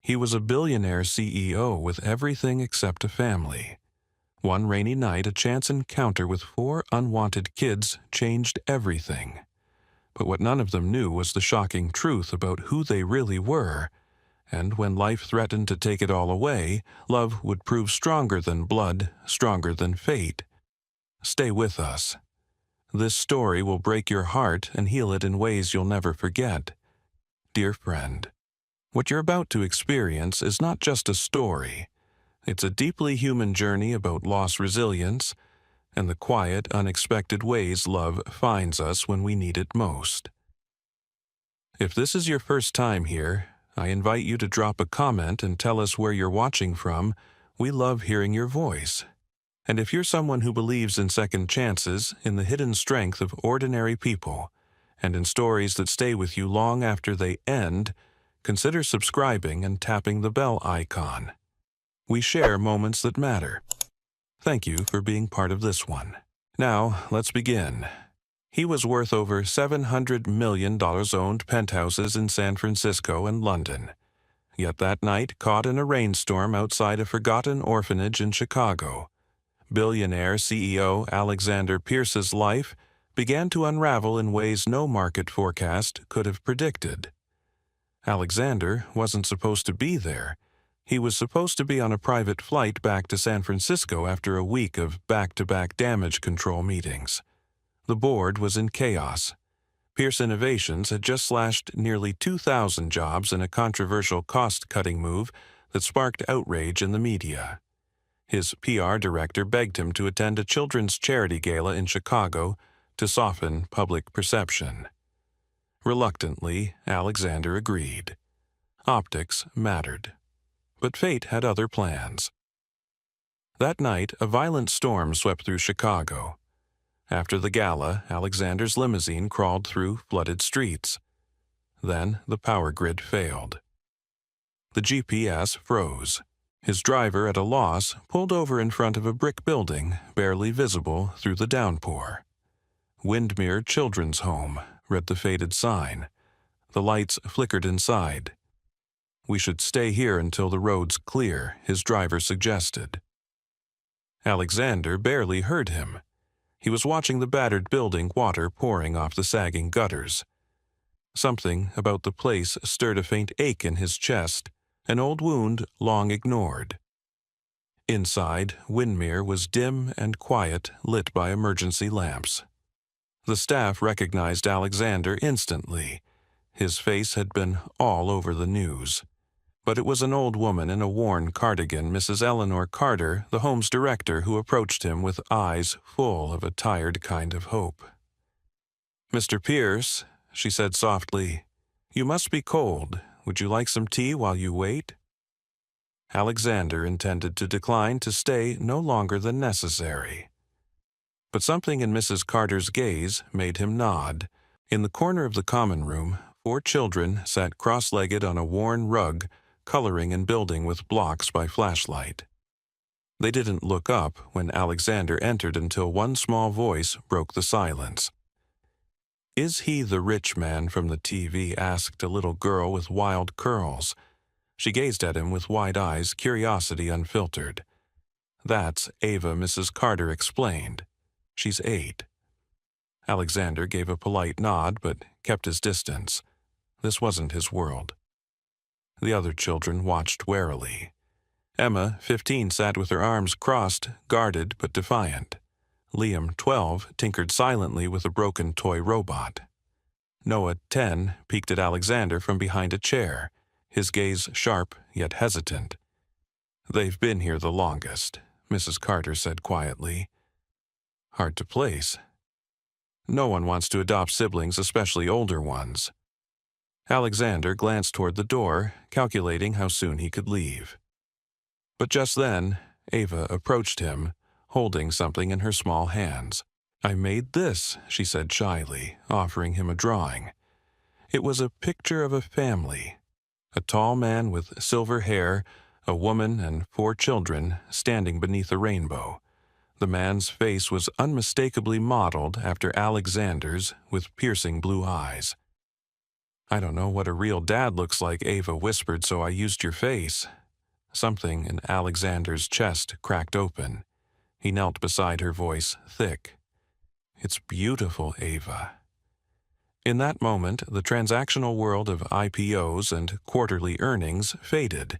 He was a billionaire CEO with everything except a family. One rainy night, a chance encounter with 4 unwanted kids changed everything. But what none of them knew was the shocking truth about who they really were. And when life threatened to take it all away, love would prove stronger than blood, stronger than fate. Stay with us. This story will break your heart and heal it in ways you'll never forget. Dear friend, what you're about to experience is not just a story. It's a deeply human journey about lost resilience and the quiet, unexpected ways love finds us when we need it most. If this is your first time here, I invite you to drop a comment and tell us where you're watching from. We love hearing your voice. And if you're someone who believes in second chances, in the hidden strength of ordinary people, and in stories that stay with you long after they end, consider subscribing and tapping the bell icon. We share moments that matter. Thank you for being part of this one. Now, let's begin. He was worth over $700 million, owned penthouses in San Francisco and London. Yet that night, caught in a rainstorm outside a forgotten orphanage in Chicago, billionaire CEO Alexander Pierce's life began to unravel in ways no market forecast could have predicted. Alexander wasn't supposed to be there. He was supposed to be on a private flight back to San Francisco after a week of back-to-back damage control meetings. The board was in chaos. Pierce Innovations had just slashed nearly 2,000 jobs in a controversial cost-cutting move that sparked outrage in the media. His PR director begged him to attend a children's charity gala in Chicago to soften public perception. Reluctantly, Alexander agreed. Optics mattered. But fate had other plans. That night, a violent storm swept through Chicago. After the gala, Alexander's limousine crawled through flooded streets. Then the power grid failed. The GPS froze. His driver, at a loss, pulled over in front of a brick building, barely visible through the downpour. Windmere Children's Home, read the faded sign. The lights flickered inside. "We should stay here until the road's clear," his driver suggested. Alexander barely heard him. He was watching the battered building, water pouring off the sagging gutters. Something about the place stirred a faint ache in his chest, an old wound long ignored. Inside, Windmere was dim and quiet, lit by emergency lamps. The staff recognized Alexander instantly. His face had been all over the news. But it was an old woman in a worn cardigan, Mrs. Eleanor Carter, the home's director, who approached him with eyes full of a tired kind of hope. "Mr. Pierce," she said softly, "you must be cold. Would you like some tea while you wait?" Alexander intended to decline, to stay no longer than necessary. But something in Mrs. Carter's gaze made him nod. In the corner of the common room, 4 children sat cross-legged on a worn rug, coloring and building with blocks by flashlight. They didn't look up when Alexander entered until one small voice broke the silence. "Is he the rich man from the TV?" asked a little girl with wild curls. She gazed at him with wide eyes, curiosity unfiltered. "That's Ava," Mrs. Carter explained. "She's 8. Alexander gave a polite nod but kept his distance. This wasn't his world. The other children watched warily. Emma, 15, sat with her arms crossed, guarded but defiant. Liam, 12, tinkered silently with a broken toy robot. Noah, 10, peeked at Alexander from behind a chair, his gaze sharp yet hesitant. "They've been here the longest," Mrs. Carter said quietly. "Hard to place. No one wants to adopt siblings, especially older ones." Alexander glanced toward the door, calculating how soon he could leave. But just then, Ava approached him, holding something in her small hands. "I made this," she said shyly, offering him a drawing. It was a picture of a family. A tall man with silver hair, a woman and 4 children standing beneath a rainbow. The man's face was unmistakably modeled after Alexander's, with piercing blue eyes. I don't know what a real dad looks like, Ava whispered, so I used your face. Something in Alexander's chest cracked open. He knelt beside her, voice thick. It's beautiful, Ava. In that moment, the transactional world of IPOs and quarterly earnings faded.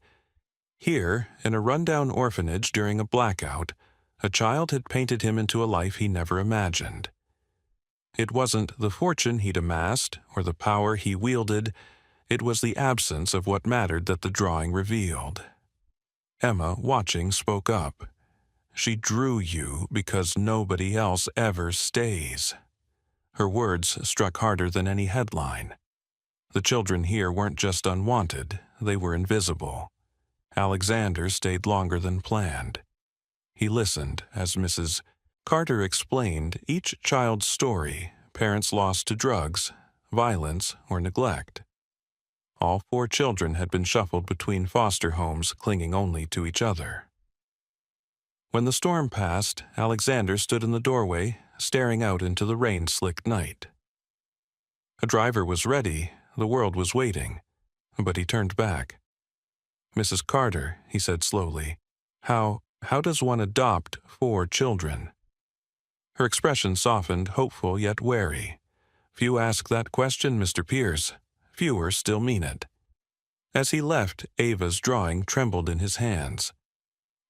Here, in a rundown orphanage during a blackout, a child had painted him into a life he never imagined. It wasn't the fortune he'd amassed or the power he wielded, it was the absence of what mattered that the drawing revealed. Emma, watching, spoke up. She drew you because nobody else ever stays. Her words struck harder than any headline. The children here weren't just unwanted, they were invisible. Alexander stayed longer than planned. He listened as Mrs. Carter explained each child's story, parents lost to drugs, violence, or neglect. All 4 children had been shuffled between foster homes, clinging only to each other. When the storm passed, Alexander stood in the doorway, staring out into the rain-slicked night. A driver was ready, the world was waiting, but he turned back. Mrs. Carter, he said slowly, how does one adopt 4 children? Her expression softened, hopeful yet wary. Few ask that question, Mr. Pierce. Fewer still mean it. As he left, Ava's drawing trembled in his hands.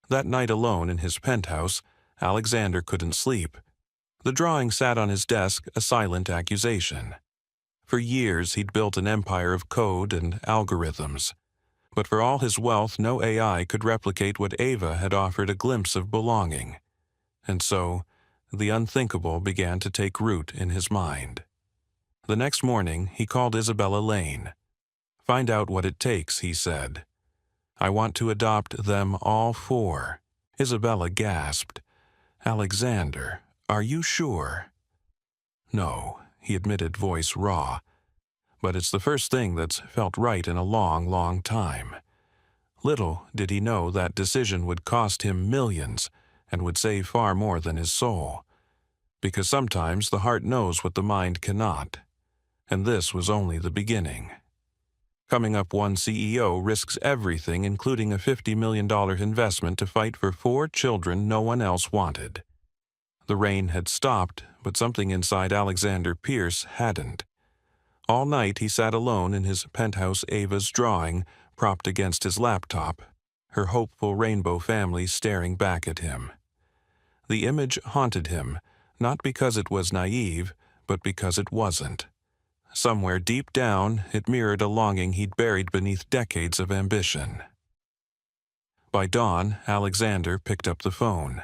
That night alone in his penthouse, Alexander couldn't sleep. The drawing sat on his desk, a silent accusation. For years he'd built an empire of code and algorithms. But for all his wealth, no AI could replicate what Ava had offered, a glimpse of belonging. And so, the unthinkable began to take root in his mind. The next morning, he called Isabella Lane. Find out what it takes, he said. I want to adopt them all 4. Isabella gasped. Alexander, are you sure? No, he admitted, voice raw. But it's the first thing that's felt right in a long, long time. Little did he know that decision would cost him millions and would save far more than his soul. Because sometimes the heart knows what the mind cannot. And this was only the beginning. Coming up, one CEO risks everything, including a $50 million investment to fight for 4 children no one else wanted. The rain had stopped, but something inside Alexander Pierce hadn't. All night he sat alone in his penthouse, Ava's drawing, propped against his laptop, her hopeful rainbow family staring back at him. The image haunted him, not because it was naive, but because it wasn't. Somewhere deep down, it mirrored a longing he'd buried beneath decades of ambition. By dawn, Alexander picked up the phone.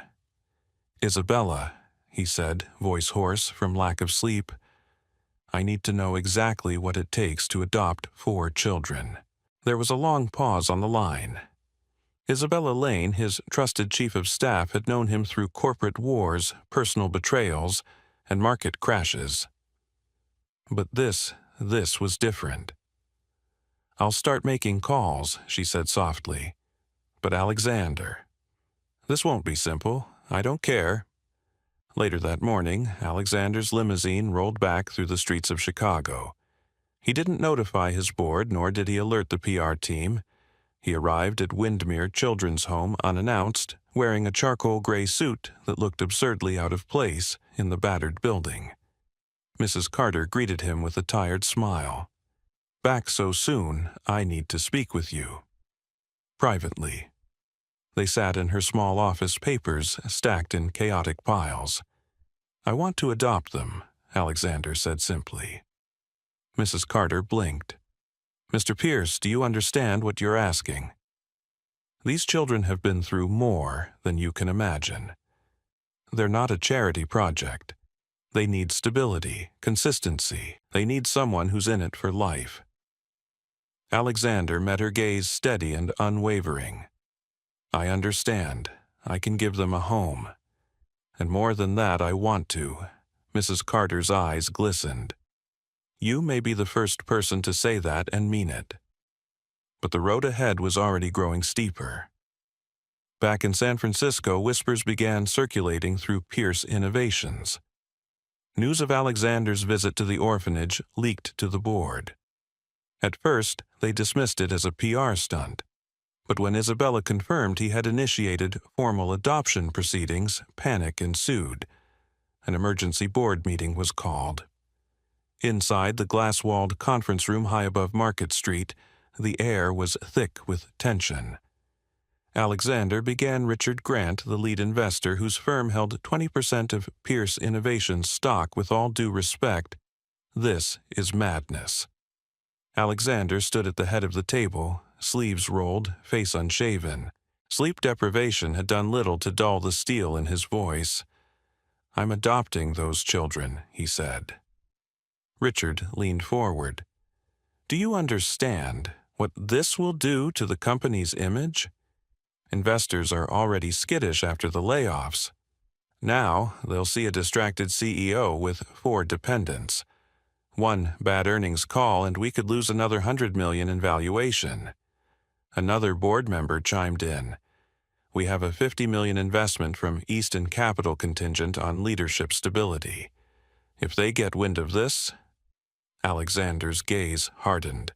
Isabella, he said, voice hoarse from lack of sleep, I need to know exactly what it takes to adopt 4 children. There was a long pause on the line. Isabella Lane, his trusted chief of staff, had known him through corporate wars, personal betrayals, and market crashes. But this was different. I'll start making calls, she said softly. But Alexander, this won't be simple. I don't care. Later that morning, Alexander's limousine rolled back through the streets of Chicago. He didn't notify his board, nor did he alert the PR team. He arrived at Windmere Children's Home unannounced, wearing a charcoal gray suit that looked absurdly out of place in the battered building. Mrs. Carter greeted him with a tired smile. Back so soon, I need to speak with you. Privately. They sat in her small office, papers stacked in chaotic piles. I want to adopt them, Alexander said simply. Mrs. Carter blinked. Mr. Pierce, do you understand what you're asking? These children have been through more than you can imagine. They're not a charity project. They need stability, consistency. They need someone who's in it for life. Alexander met her gaze steady and unwavering. I understand. I can give them a home. And more than that, I want to. Mrs. Carter's eyes glistened. You may be the first person to say that and mean it. But the road ahead was already growing steeper. Back in San Francisco, whispers began circulating through Pierce Innovations. News of Alexander's visit to the orphanage leaked to the board. At first, they dismissed it as a PR stunt. But when Isabella confirmed he had initiated formal adoption proceedings, panic ensued. An emergency board meeting was called. Inside the glass-walled conference room high above Market Street, the air was thick with tension. Alexander began Richard Grant, the lead investor whose firm held 20% of Pierce Innovations stock, with all due respect. This is madness. Alexander stood at the head of the table, sleeves rolled, face unshaven. Sleep deprivation had done little to dull the steel in his voice. "I'm adopting those children," he said. Richard leaned forward. "Do you understand what this will do to the company's image? Investors are already skittish after the layoffs. Now they'll see a distracted CEO with 4 dependents. One bad earnings call and we could lose another $100 million in valuation." Another board member chimed in. "We have a $50 million investment from Easton Capital contingent on leadership stability. If they get wind of this..." Alexander's gaze hardened.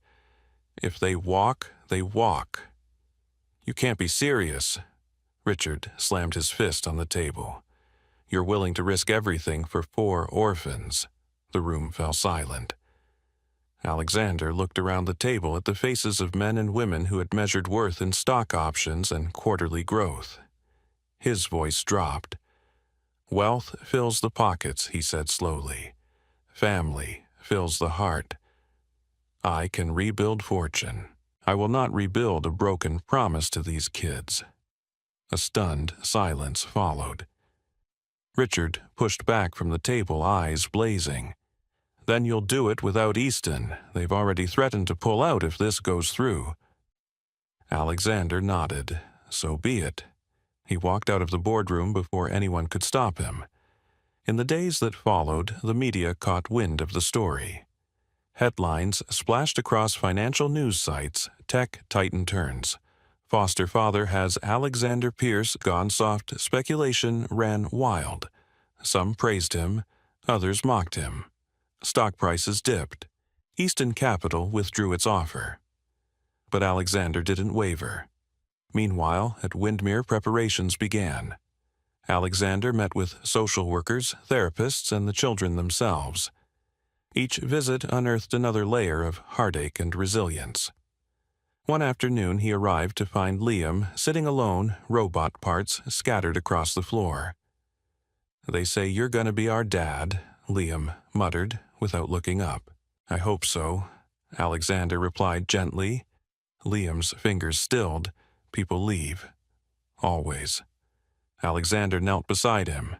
"If they walk, they walk." "You can't be serious." Richard slammed his fist on the table. "You're willing to risk everything for 4 orphans." The room fell silent. Alexander looked around the table at the faces of men and women who had measured worth in stock options and quarterly growth. His voice dropped. "Wealth fills the pockets," he said slowly. "Family fills the heart. I can rebuild fortune. I will not rebuild a broken promise to these kids." A stunned silence followed. Richard pushed back from the table, eyes blazing. "Then you'll do it without Easton. They've already threatened to pull out if this goes through." Alexander nodded. So be it. He walked out of the boardroom before anyone could stop him. In the days that followed, the media caught wind of the story. Headlines splashed across financial news sites. Tech titan turns. Foster father has Alexander Pierce gone soft. Speculation ran wild. Some praised him, others mocked him. Stock prices dipped. Easton Capital withdrew its offer. But Alexander didn't waver. Meanwhile, at Windermere, preparations began. Alexander met with social workers, therapists, and the children themselves. Each visit unearthed another layer of heartache and resilience. One afternoon he arrived to find Liam sitting alone, robot parts scattered across the floor. "They say you're going to be our dad," Liam muttered without looking up. "I hope so," Alexander replied gently. Liam's fingers stilled. "People leave. Always." Alexander knelt beside him.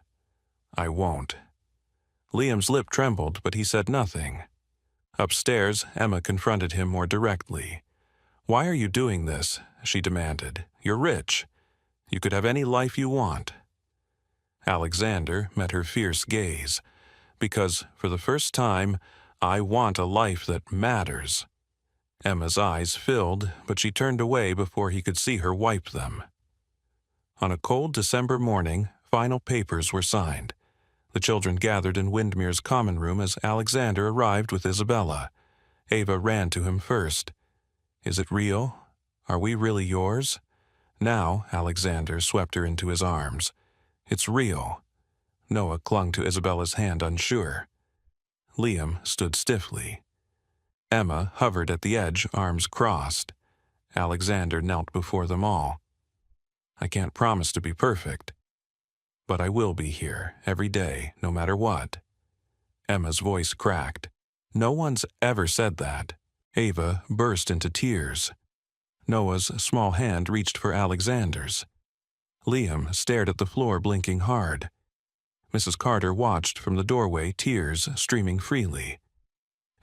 "I won't." Liam's lip trembled, but he said nothing. Upstairs, Emma confronted him more directly. "Why are you doing this?" she demanded. "You're rich. You could have any life you want." Alexander met her fierce gaze. "Because, for the first time, I want a life that matters." Emma's eyes filled, but she turned away before he could see her wipe them. On a cold December morning, final papers were signed. The children gathered in Windermere's common room as Alexander arrived with Isabella. Ava ran to him first. "Is it real? Are we really yours?" Now Alexander swept her into his arms. "It's real." Noah clung to Isabella's hand, unsure. Liam stood stiffly. Emma hovered at the edge, arms crossed. Alexander knelt before them all. "I can't promise to be perfect, but I will be here every day, no matter what." Emma's voice cracked. "No one's ever said that." Ava burst into tears. Noah's small hand reached for Alexander's. Liam stared at the floor, blinking hard. Mrs. Carter watched from the doorway, tears streaming freely.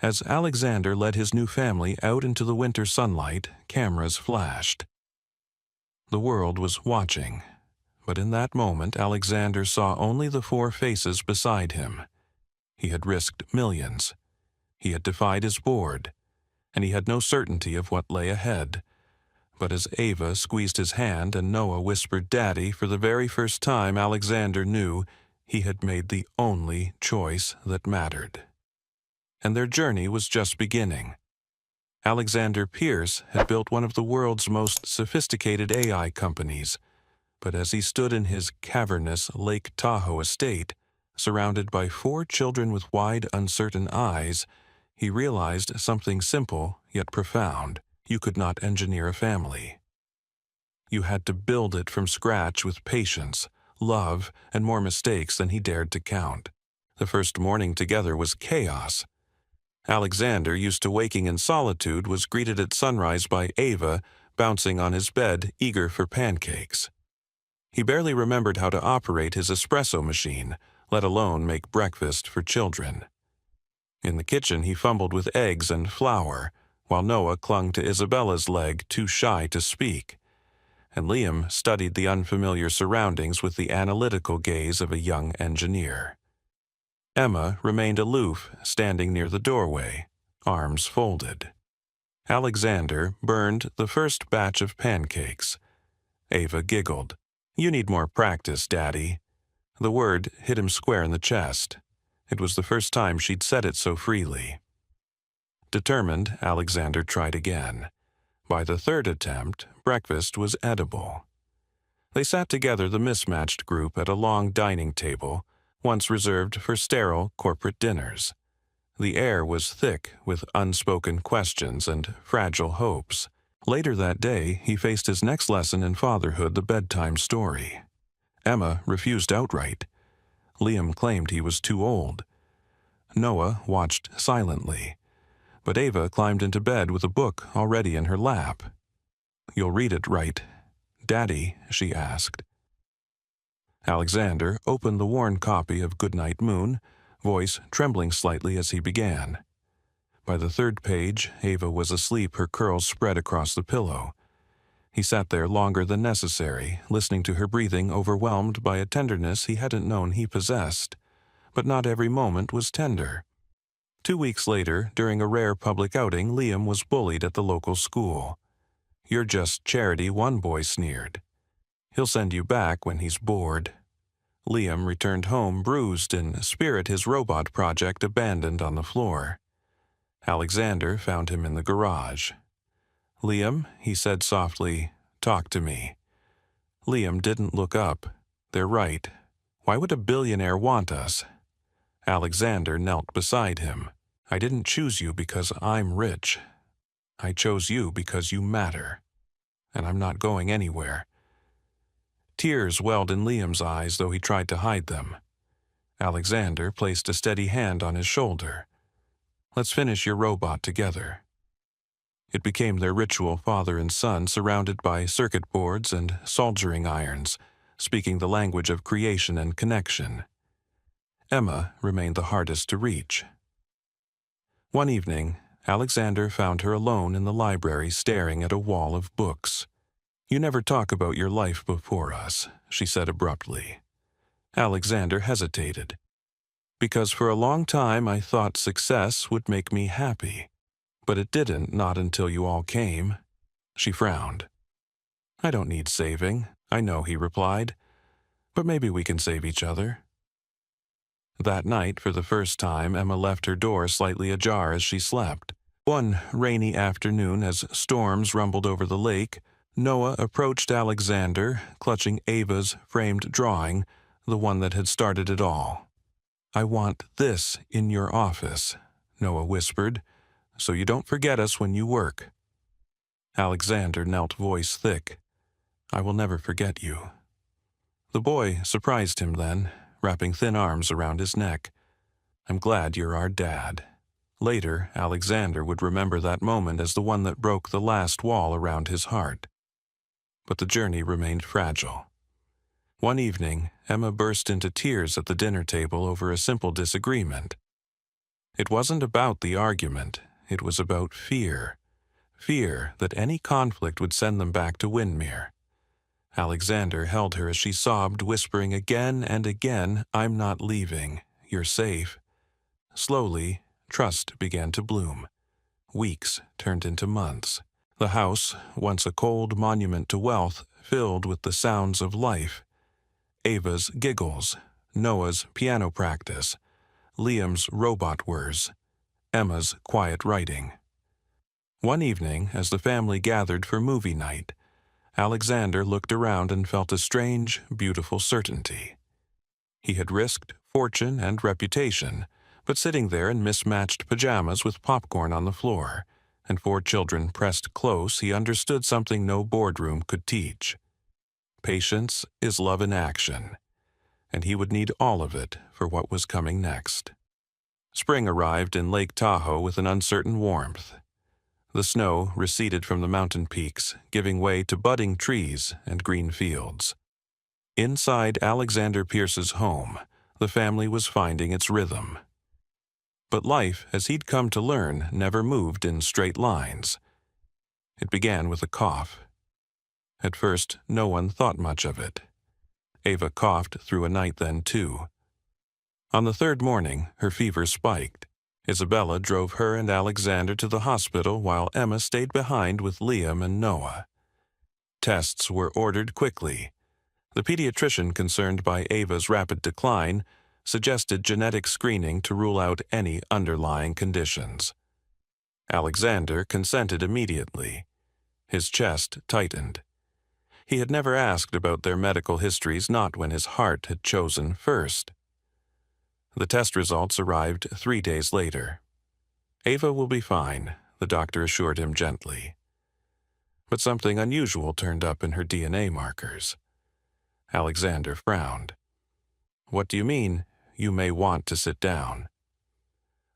As Alexander led his new family out into the winter sunlight, cameras flashed. The world was watching, but in that moment Alexander saw only the 4 faces beside him. He had risked millions. He had defied his board, and he had no certainty of what lay ahead. But as Ava squeezed his hand and Noah whispered "Daddy," for the very first time Alexander knew he had made the only choice that mattered. And their journey was just beginning. Alexander Pierce had built one of the world's most sophisticated AI companies, but as he stood in his cavernous Lake Tahoe estate, surrounded by 4 children with wide, uncertain eyes, he realized something simple yet profound. You could not engineer a family. You had to build it from scratch with patience, love, and more mistakes than he dared to count. The first morning together was chaos. Alexander, used to waking in solitude, was greeted at sunrise by Ava, bouncing on his bed, eager for pancakes. He barely remembered how to operate his espresso machine, let alone make breakfast for children. In the kitchen, he fumbled with eggs and flour, while Noah clung to Isabella's leg, too shy to speak, and Liam studied the unfamiliar surroundings with the analytical gaze of a young engineer. Emma remained aloof, standing near the doorway, arms folded. Alexander burned the first batch of pancakes. Ava giggled. "You need more practice, Daddy." The word hit him square in the chest. It was the first time she'd said it so freely. Determined, Alexander tried again. By the third attempt, breakfast was edible. They sat together, the mismatched group, at a long dining table, once reserved for sterile corporate dinners. The air was thick with unspoken questions and fragile hopes. Later that day, he faced his next lesson in fatherhood, the bedtime story. Emma refused outright. Liam claimed he was too old. Noah watched silently, but Ava climbed into bed with a book already in her lap. "You'll read it, right, Daddy?" she asked. Alexander opened the worn copy of Goodnight Moon, voice trembling slightly as he began. By the third page, Ava was asleep, her curls spread across the pillow. He sat there longer than necessary, listening to her breathing, overwhelmed by a tenderness he hadn't known he possessed. But not every moment was tender. 2 weeks later, during a rare public outing, Liam was bullied at the local school. "You're just charity," one boy sneered. "He'll send you back when he's bored." Liam returned home bruised, in spirit, his robot project abandoned on the floor. Alexander found him in the garage. "Liam," he said softly, "talk to me." Liam didn't look up. "They're right. Why would a billionaire want us?" Alexander knelt beside him. "I didn't choose you because I'm rich. I chose you because you matter. And I'm not going anywhere." Tears welled in Liam's eyes, though he tried to hide them. Alexander placed a steady hand on his shoulder. "Let's finish your robot together." It became their ritual, father and son, surrounded by circuit boards and soldering irons, speaking the language of creation and connection. Emma remained the hardest to reach. One evening, Alexander found her alone in the library, staring at a wall of books. "You never talk about your life before us," she said abruptly. Alexander hesitated. "Because for a long time I thought success would make me happy. But it didn't, not until you all came." She frowned. "I don't need saving, I know," he replied. "But maybe we can save each other." That night, for the first time, Emma left her door slightly ajar as she slept. One rainy afternoon, as storms rumbled over the lake, Noah approached Alexander, clutching Ava's framed drawing, the one that had started it all. "I want this in your office," Noah whispered, "so you don't forget us when you work." Alexander knelt, voice thick. "I will never forget you." The boy surprised him then, wrapping thin arms around his neck. "I'm glad you're our dad." Later, Alexander would remember that moment as the one that broke the last wall around his heart. But the journey remained fragile. One evening, Emma burst into tears at the dinner table over a simple disagreement. It wasn't about the argument, it was about fear. Fear that any conflict would send them back to Windermere. Alexander held her as she sobbed, whispering again and again, "I'm not leaving. You're safe." Slowly, trust began to bloom. Weeks turned into months. The house, once a cold monument to wealth, filled with the sounds of life. Ava's giggles, Noah's piano practice, Liam's robot whirs, Emma's quiet writing. One evening, as the family gathered for movie night, Alexander looked around and felt a strange, beautiful certainty. He had risked fortune and reputation, but sitting there in mismatched pajamas with popcorn on the floor, and 4 children pressed close, he understood something no boardroom could teach. Patience is love in action, and he would need all of it for what was coming next. Spring arrived in Lake Tahoe with an uncertain warmth. The snow receded from the mountain peaks, giving way to budding trees and green fields. Inside Alexander Pierce's home, the family was finding its rhythm. But life, as he'd come to learn, never moved in straight lines. It began with a cough. At first, no one thought much of it. Ava coughed through a night then, too. On the 3rd morning, her fever spiked. Isabella drove her and Alexander to the hospital while Emma stayed behind with Liam and Noah. Tests were ordered quickly. The pediatrician concerned by Ava's rapid decline suggested genetic screening to rule out any underlying conditions. Alexander consented immediately. His chest tightened. He had never asked about their medical histories, not when his heart had chosen first. The test results arrived 3 days later. Ava will be fine, the doctor assured him gently. But something unusual turned up in her DNA markers. Alexander frowned. "What do you mean? You may want to sit down."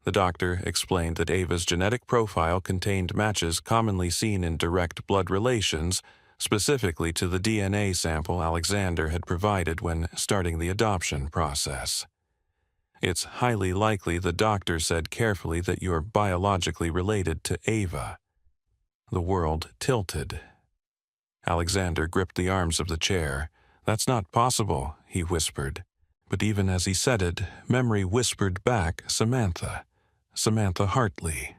The doctor explained that Ava's genetic profile contained matches commonly seen in direct blood relations, specifically to the DNA sample Alexander had provided when starting the adoption process. "It's highly likely," the doctor said carefully, "that you're biologically related to Ava." The world tilted. Alexander gripped the arms of the chair. "That's not possible," he whispered. But even as he said it, memory whispered back Samantha Hartley,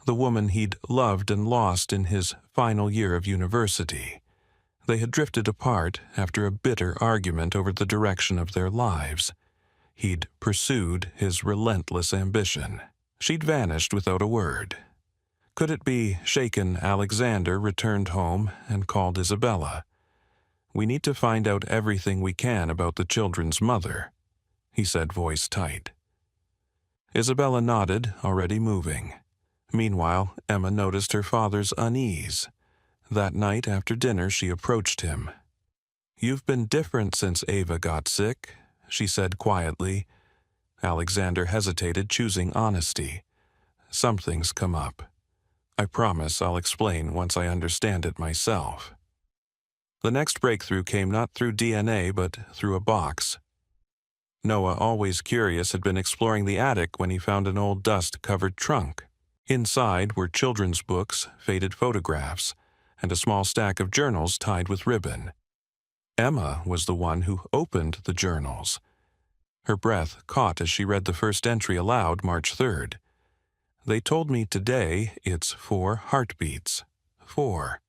the woman he'd loved and lost in his final year of university. They had drifted apart after a bitter argument over the direction of their lives. He'd pursued his relentless ambition. She'd vanished without a word. Could it be shaken Alexander returned home and called Isabella? "We need to find out everything we can about the children's mother," he said, voice tight. Isabella nodded, already moving. Meanwhile, Emma noticed her father's unease. That night after dinner she approached him. "You've been different since Ava got sick," she said quietly. Alexander hesitated, choosing honesty. "Something's come up. I promise I'll explain once I understand it myself." The next breakthrough came not through DNA but through a box. Noah, always curious, had been exploring the attic when he found an old dust-covered trunk. Inside were children's books, faded photographs, and a small stack of journals tied with ribbon. Emma was the one who opened the journals. Her breath caught as she read the first entry aloud, March 3rd. "They told me today it's 4 heartbeats. 4.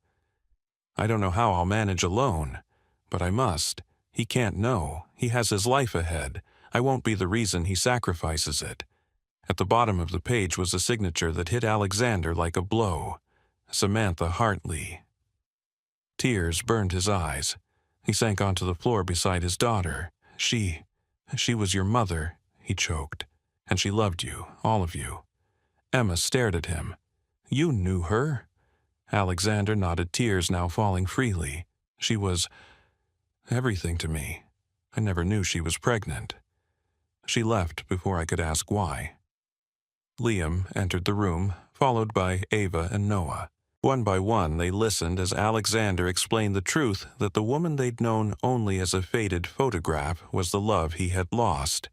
I don't know how I'll manage alone, but I must. He can't know. He has his life ahead. I won't be the reason he sacrifices it." At the bottom of the page was a signature that hit Alexander like a blow. Samantha Hartley. Tears burned his eyes. He sank onto the floor beside his daughter. She was your mother," he choked. "And she loved you, all of you." Emma stared at him. "You knew her?" Alexander nodded, tears now falling freely. "She was everything to me. I never knew she was pregnant. She left before I could ask why." Liam entered the room, followed by Ava and Noah. One by one, they listened as Alexander explained the truth that the woman they'd known only as a faded photograph was the love he had lost,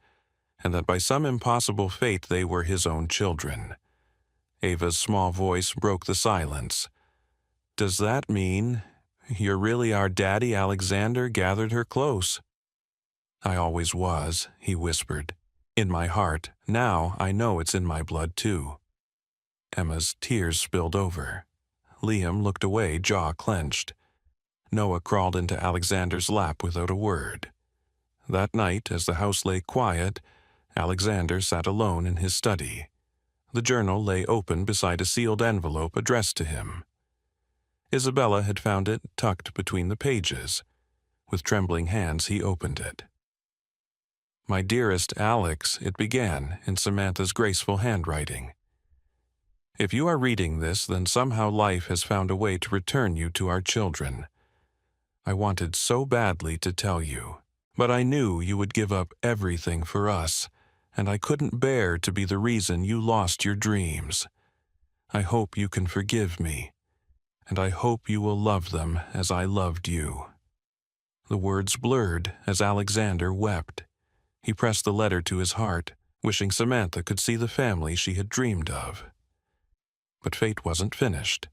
and that by some impossible fate they were his own children. Ava's small voice broke the silence. "Does that mean you're really our daddy?" Alexander gathered her close. "I always was," he whispered. "In my heart. Now I know it's in my blood, too." Emma's tears spilled over. Liam looked away, jaw clenched. Noah crawled into Alexander's lap without a word. That night, as the house lay quiet, Alexander sat alone in his study. The journal lay open beside a sealed envelope addressed to him. Isabella had found it tucked between the pages. With trembling hands, he opened it. "My dearest Alex," it began in Samantha's graceful handwriting. "If you are reading this, then somehow life has found a way to return you to our children. I wanted so badly to tell you, but I knew you would give up everything for us, and I couldn't bear to be the reason you lost your dreams. I hope you can forgive me, and I hope you will love them as I loved you." The words blurred as Alexander wept. He pressed the letter to his heart, wishing Samantha could see the family she had dreamed of. But fate wasn't finished.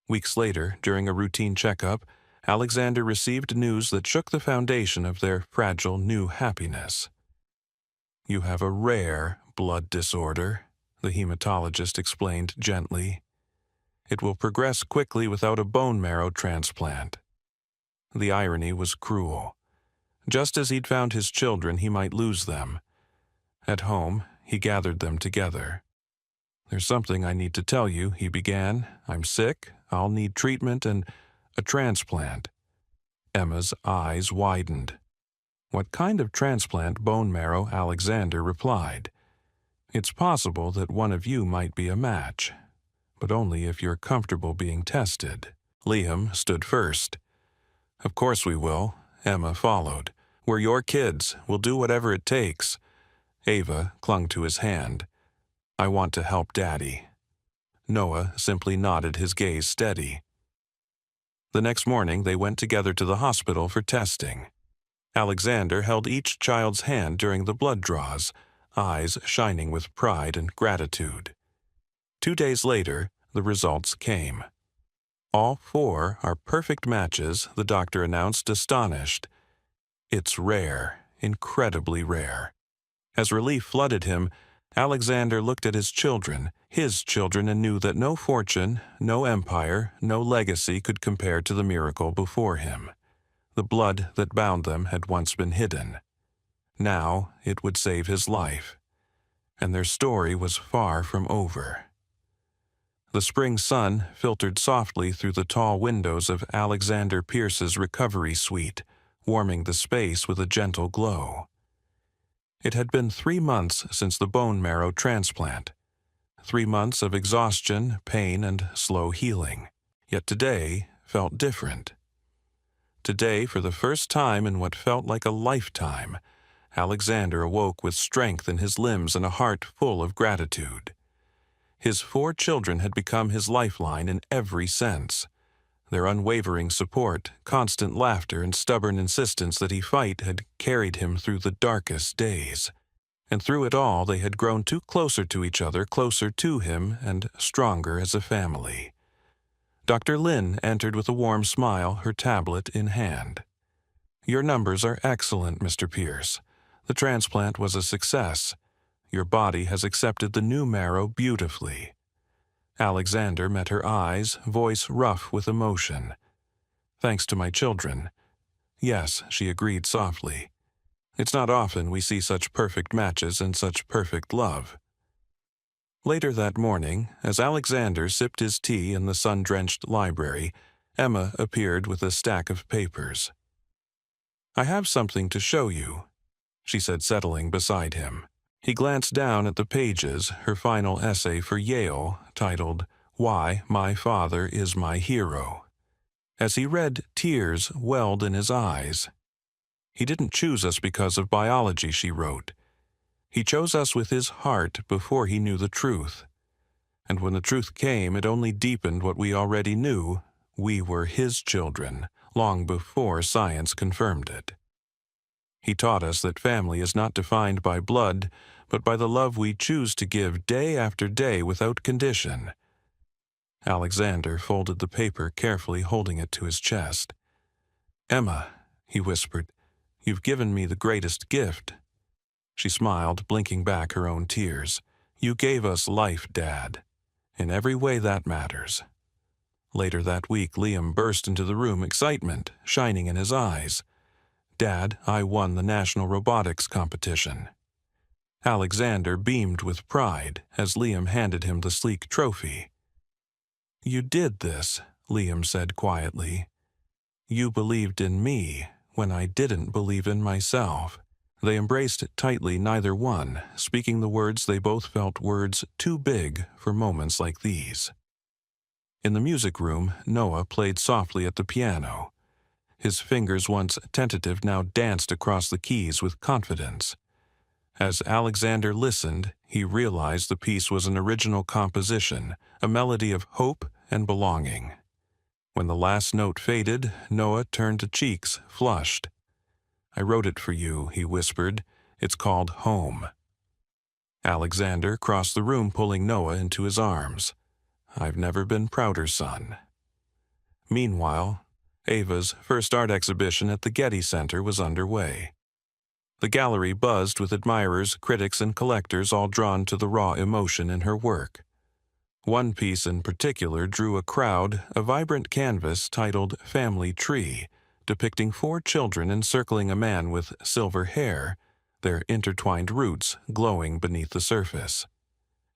Weeks later, during a routine checkup, Alexander received news that shook the foundation of their fragile new happiness. "You have a rare blood disorder," the hematologist explained gently. "It will progress quickly without a bone marrow transplant." The irony was cruel. Just as he'd found his children, he might lose them. At home, he gathered them together. "There's something I need to tell you," he began. "I'm sick, I'll need treatment and a transplant." Emma's eyes widened. "What kind of transplant bone marrow?" Alexander replied. "It's possible that one of you might be a match, but only if you're comfortable being tested." Liam stood first. "Of course we will." Emma followed. "We're your kids. We'll do whatever it takes." Ava clung to his hand. "I want to help Daddy." Noah simply nodded, his gaze steady. The next morning, they went together to the hospital for testing. Alexander held each child's hand during the blood draws, eyes shining with pride and gratitude. 2 days later, the results came. "All 4 are perfect matches," the doctor announced, astonished. "It's rare, incredibly rare." As relief flooded him, Alexander looked at his children, and knew that no fortune, no empire, no legacy could compare to the miracle before him. The blood that bound them had once been hidden. Now it would save his life. And their story was far from over. The spring sun filtered softly through the tall windows of Alexander Pierce's recovery suite, warming the space with a gentle glow. It had been 3 months since the bone marrow transplant. 3 months of exhaustion, pain, and slow healing. Yet today felt different. Today, for the first time in what felt like a lifetime, Alexander awoke with strength in his limbs and a heart full of gratitude. His 4 children had become his lifeline in every sense. Their unwavering support, constant laughter, and stubborn insistence that he fight had carried him through the darkest days. And through it all, they had grown closer to each other, closer to him, and stronger as a family. Dr. Lynn entered with a warm smile, her tablet in hand. "Your numbers are excellent, Mr. Pierce. The transplant was a success. Your body has accepted the new marrow beautifully." Alexander met her eyes, voice rough with emotion. "Thanks to my children." "Yes," she agreed softly. "It's not often we see such perfect matches and such perfect love." Later that morning, as Alexander sipped his tea in the sun-drenched library, Emma appeared with a stack of papers. "I have something to show you," she said, settling beside him. He glanced down at the pages, her final essay for Yale, titled, "Why My Father is My Hero." As he read, tears welled in his eyes. "He didn't choose us because of biology," she wrote. "He chose us with his heart before he knew the truth. And when the truth came, it only deepened what we already knew. We were his children, long before science confirmed it. He taught us that family is not defined by blood, but by the love we choose to give day after day without condition." Alexander folded the paper carefully, holding it to his chest. "Emma," he whispered, "you've given me the greatest gift." She smiled, blinking back her own tears. "You gave us life, Dad. In every way that matters." Later that week, Liam burst into the room, excitement shining in his eyes. "Dad, I won the National Robotics Competition." Alexander beamed with pride as Liam handed him the sleek trophy. "You did this," Liam said quietly. "You believed in me when I didn't believe in myself." They embraced tightly, neither one speaking the words they both felt words too big for moments like these. In the music room, Noah played softly at the piano. His fingers, once tentative, now danced across the keys with confidence. As Alexander listened, he realized the piece was an original composition, a melody of hope and belonging. When the last note faded, Noah turned to cheeks flushed. "I wrote it for you," he whispered. "It's called Home." Alexander crossed the room, pulling Noah into his arms. "I've never been prouder, son." Meanwhile, Ava's first art exhibition at the Getty Center was underway. The gallery buzzed with admirers, critics, and collectors, all drawn to the raw emotion in her work. One piece in particular drew a crowd, a vibrant canvas titled Family Tree, depicting 4 children encircling a man with silver hair, their intertwined roots glowing beneath the surface.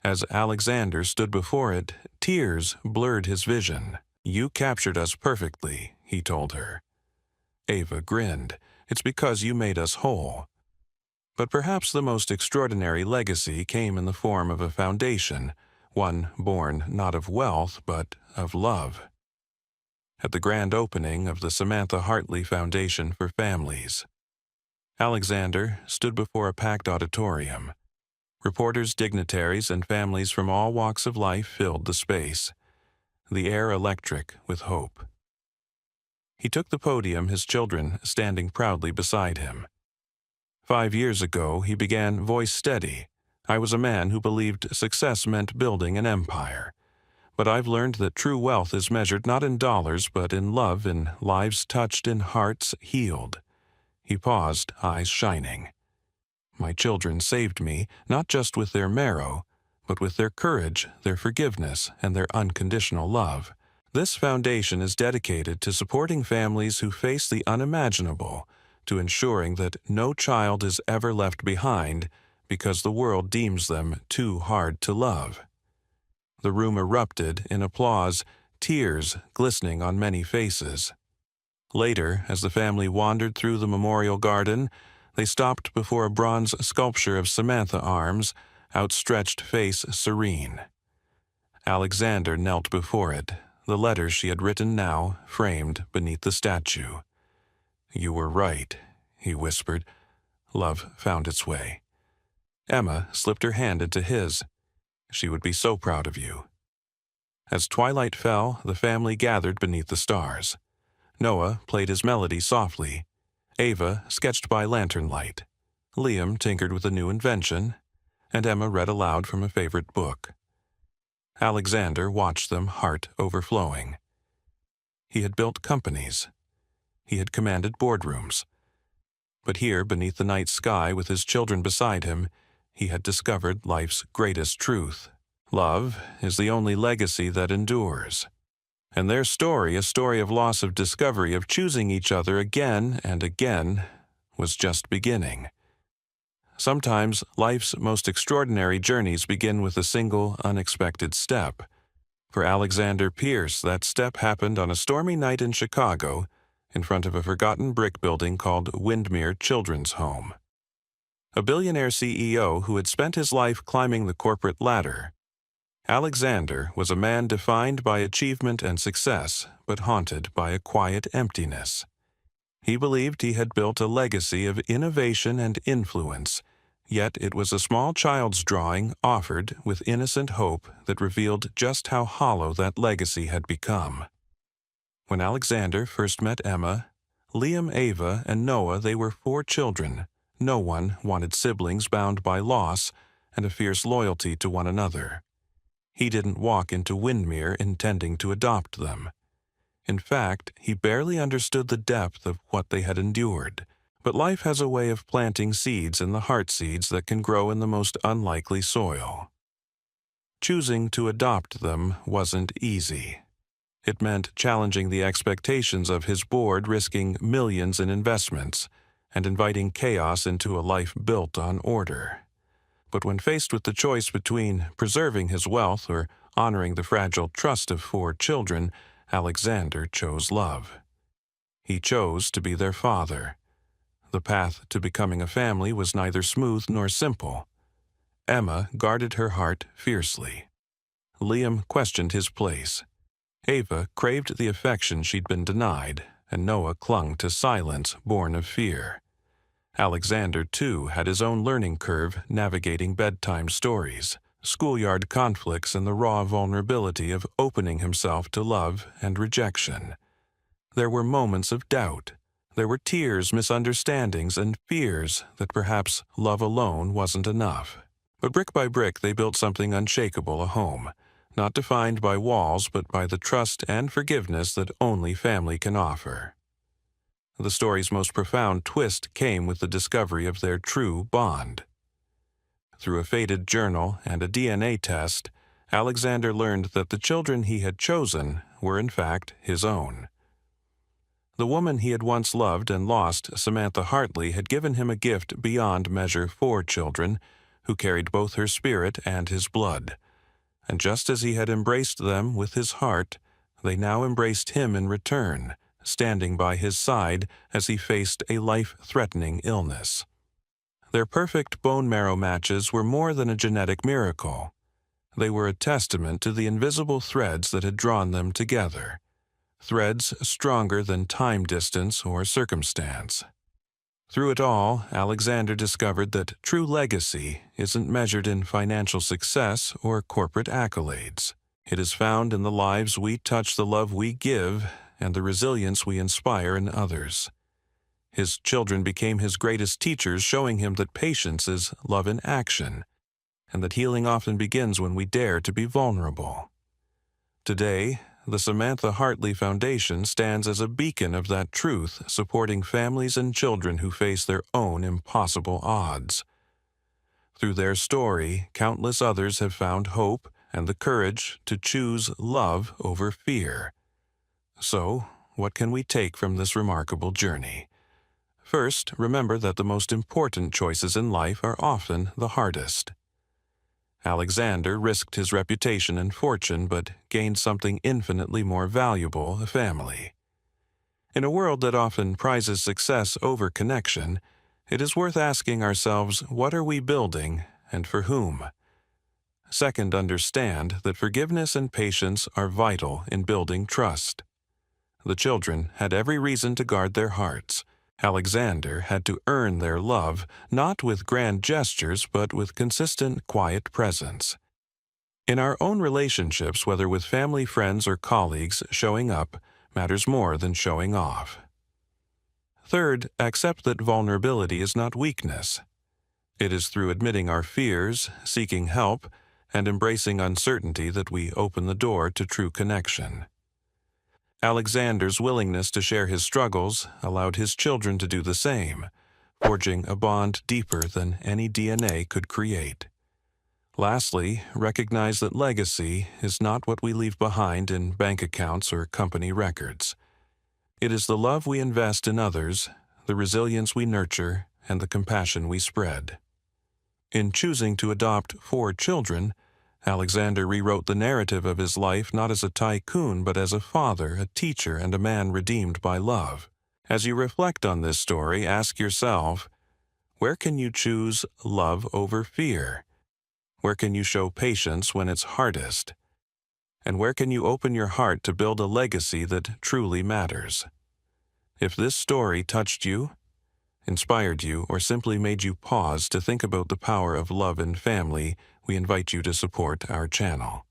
As Alexander stood before it, tears blurred his vision. "You captured us perfectly," he told her. Ava grinned. "It's because you made us whole." But perhaps the most extraordinary legacy came in the form of a foundation, one born not of wealth but of love. At the grand opening of the Samantha Hartley Foundation for Families, Alexander stood before a packed auditorium. Reporters, dignitaries, and families from all walks of life filled the space, the air electric with hope. He took the podium, his children standing proudly beside him. 5 years ago, he began voice steady. "I was a man who believed success meant building an empire. But I've learned that true wealth is measured not in dollars, but in love, in lives touched, in hearts healed." He paused, eyes shining. "My children saved me, not just with their marrow, but with their courage, their forgiveness, and their unconditional love. This foundation is dedicated to supporting families who face the unimaginable, to ensuring that no child is ever left behind because the world deems them too hard to love." The room erupted in applause, tears glistening on many faces. Later, as the family wandered through the memorial garden, they stopped before a bronze sculpture of Samantha arms, outstretched face serene. Alexander knelt before it, the letters she had written now framed beneath the statue. "You were right," he whispered. "Love found its way." Emma slipped her hand into his. "She would be so proud of you." As twilight fell, the family gathered beneath the stars. Noah played his melody softly. Ava sketched by lantern light. Liam tinkered with a new invention, and Emma read aloud from a favorite book. Alexander watched them, heart overflowing. He had built companies. He had commanded boardrooms. But here, beneath the night sky, with his children beside him, he had discovered life's greatest truth. Love is the only legacy that endures. And their story, a story of loss, of discovery, of choosing each other again and again, was just beginning. Sometimes life's most extraordinary journeys begin with a single, unexpected step. For Alexander Pierce, that step happened on a stormy night in Chicago, in front of a forgotten brick building called Windmere Children's Home. A billionaire CEO who had spent his life climbing the corporate ladder, Alexander was a man defined by achievement and success, but haunted by a quiet emptiness. He believed he had built a legacy of innovation and influence, yet it was a small child's drawing offered with innocent hope that revealed just how hollow that legacy had become. When Alexander first met Emma, Liam, Ava, and Noah, they were 4 children. No one wanted siblings bound by loss and a fierce loyalty to one another. He didn't walk into Windmere intending to adopt them. In fact, he barely understood the depth of what they had endured. But life has a way of planting seeds in the heart seeds that can grow in the most unlikely soil. Choosing to adopt them wasn't easy. It meant challenging the expectations of his board, risking millions in investments, and inviting chaos into a life built on order. But when faced with the choice between preserving his wealth or honoring the fragile trust of 4 children, Alexander chose love. He chose to be their father. The path to becoming a family was neither smooth nor simple. Emma guarded her heart fiercely. Liam questioned his place. Ava craved the affection she'd been denied, and Noah clung to silence born of fear. Alexander, too, had his own learning curve navigating bedtime stories, schoolyard conflicts, and the raw vulnerability of opening himself to love and rejection. There were moments of doubt. There were tears, misunderstandings, and fears that perhaps love alone wasn't enough. But brick by brick they built something unshakable, a home, not defined by walls but by the trust and forgiveness that only family can offer. The story's most profound twist came with the discovery of their true bond. Through a faded journal and a DNA test, Alexander learned that the children he had chosen were in fact his own. The woman he had once loved and lost, Samantha Hartley, had given him a gift beyond measure, 4 children, who carried both her spirit and his blood. And just as he had embraced them with his heart, they now embraced him in return, standing by his side as he faced a life-threatening illness. Their perfect bone marrow matches were more than a genetic miracle. They were a testament to the invisible threads that had drawn them together. Threads stronger than time, distance, or circumstance. Through it all, Alexander discovered that true legacy isn't measured in financial success or corporate accolades. It is found in the lives we touch, the love we give, and the resilience we inspire in others. His children became his greatest teachers, showing him that patience is love in action, and that healing often begins when we dare to be vulnerable. Today, the Samantha Hartley Foundation stands as a beacon of that truth, supporting families and children who face their own impossible odds. Through their story, countless others have found hope and the courage to choose love over fear. So, what can we take from this remarkable journey? First, remember that the most important choices in life are often the hardest. Alexander risked his reputation and fortune, but gained something infinitely more valuable, a family. In a world that often prizes success over connection, it is worth asking ourselves, what are we building and for whom? Second, understand that forgiveness and patience are vital in building trust. The children had every reason to guard their hearts. Alexander had to earn their love, not with grand gestures, but with consistent, quiet presence. In our own relationships, whether with family, friends, or colleagues, showing up matters more than showing off. Third, accept that vulnerability is not weakness. It is through admitting our fears, seeking help, and embracing uncertainty that we open the door to true connection. Alexander's willingness to share his struggles allowed his children to do the same, forging a bond deeper than any DNA could create. Lastly, recognize that legacy is not what we leave behind in bank accounts or company records. It is the love we invest in others, the resilience we nurture, and the compassion we spread. In choosing to adopt 4 children, Alexander rewrote the narrative of his life not as a tycoon but as a father, a teacher, and a man redeemed by love. As you reflect on this story, ask yourself, where can you choose love over fear? Where can you show patience when it's hardest? And where can you open your heart to build a legacy that truly matters? If this story touched you, inspired you, or simply made you pause to think about the power of love and family, we invite you to support our channel.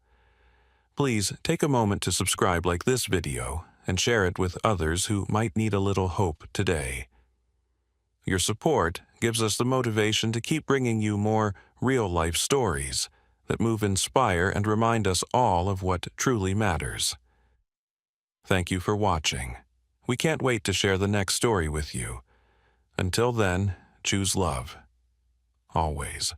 Please take a moment to subscribe, like this video, and share it with others who might need a little hope today. Your support gives us the motivation to keep bringing you more real-life stories that move, inspire, and remind us all of what truly matters. Thank you for watching. We can't wait to share the next story with you. Until then, choose love. Always.